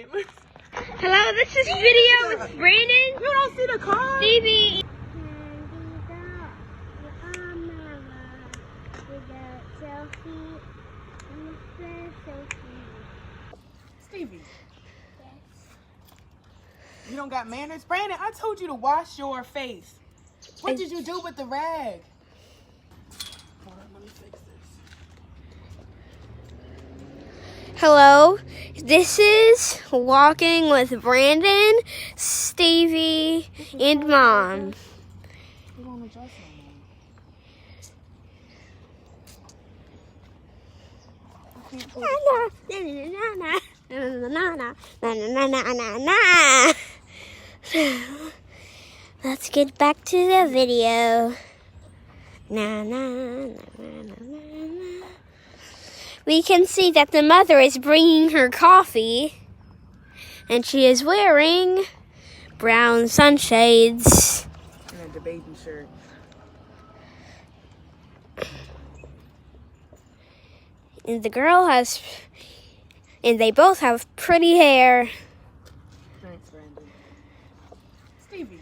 antlers. Hello, this is video with Brandon. You don't see the car? Stevie. Stevie. You don't got manners? Brandon, I told you to wash your face. What did you do with the rag? Hold on, let me fix this. Hello, this is Walking with Brandon, Stevie, and Mom. You don't adjust Let's get back to the video. We can see that the mother is bringing her coffee, and she is wearing brown sunshades. And the baby shirt. And the girl has, and they both have pretty hair. Thanks, Brandon. Stevie.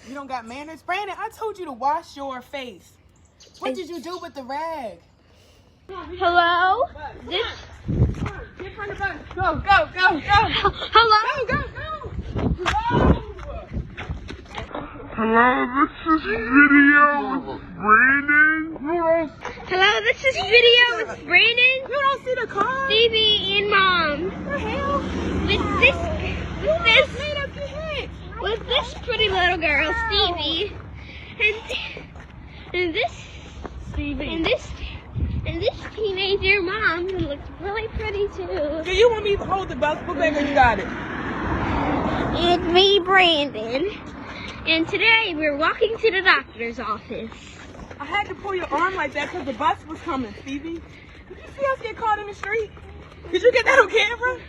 You don't got manners? Brandon, I told you to wash your face. What did you do with the rag? Hello? This. Get in front of us. Go, go, go, go. Hello? Go, go, go. Hello, this is video with Brandon. Hello, this is video with Brandon, You don't see the car? Stevie, and Mom. What the hell? With this pretty little girl, Stevie, and this Stevie. and this teenager Mom, who looks really pretty too. Do you want me to hold the basketball bag or you got it? And me, Brandon. And today we're walking to the doctor's office. I had to pull your arm like that because the bus was coming, Stevie. Did you see us get caught in the street? Did you get that on camera?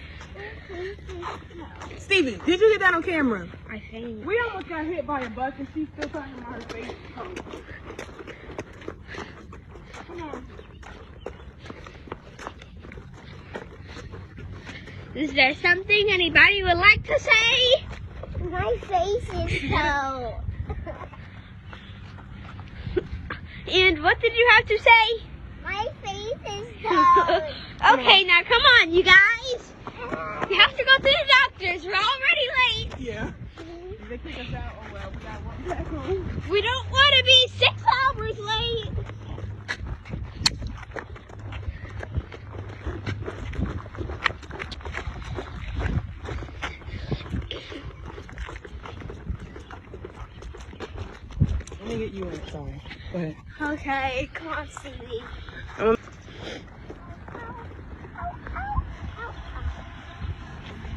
Stevie, did you get that on camera? I think. We almost got hit by a bus and she's still talking about her face. Come on. Is there something anybody would like to say? My face is so. And what did you have to say? My face is so. Okay, now come on, you guys. You have to go to the doctor's. We're already late. Yeah. They kick us out. Oh well, we got one back home. We don't want to be 6 hours late. Let me get you in. Sorry. Go ahead. Okay, come on, Stevie.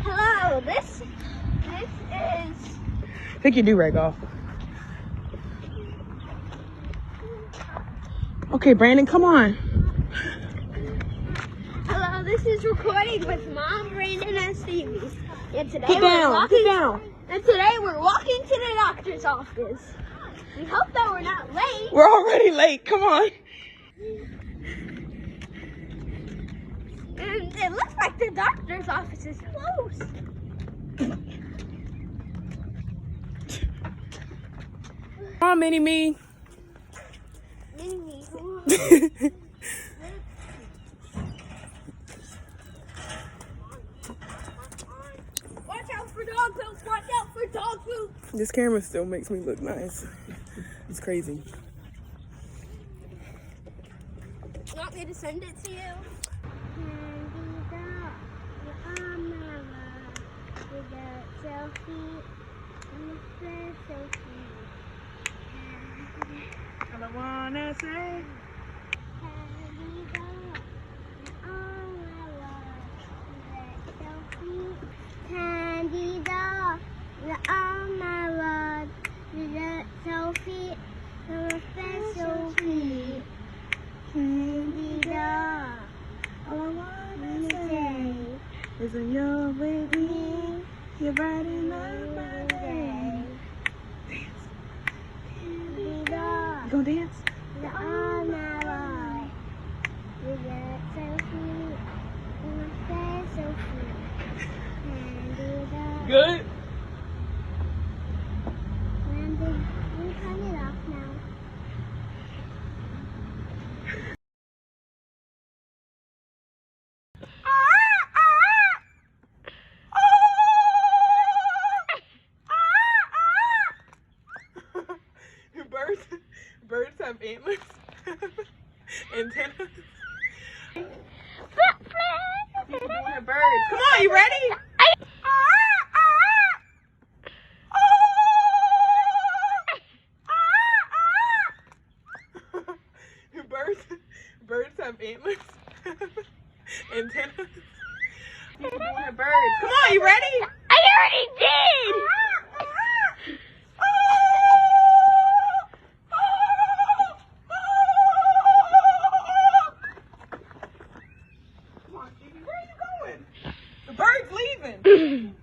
Hello, this is. Take your do-rag off. Okay, Brandon, come on. Hello, this is recording with Mom, Brandon, and Stevie. And today Get down. Get down. And today we're walking to the doctor's office. We hope that we're not late. We're already late. Come on. And it looks like the doctor's office is closed. Come on, Mini-Me. Watch out for dog poop! Watch out for dog poop! This camera still makes me look nice. It's crazy. You want me to send it to you? I wanna say. Candy doll, you're on my rod. You're so sweet, you're a special sweet. Candy doll, all I wanna say is when you're with me, you're brighten up my day. Dance. Candy doll, You gonna dance? you're on my rod. You're so sweet, you're a special Sophie. Candida. Good. Landon, you turn it off now. Birds have antlers. Antennas. People doing the birds. Come on, you ready? Birds have antlers. Antennas. People doing the birds. Come on, you ready? I already did! Come on, Stevie, where are you going? The bird's leaving.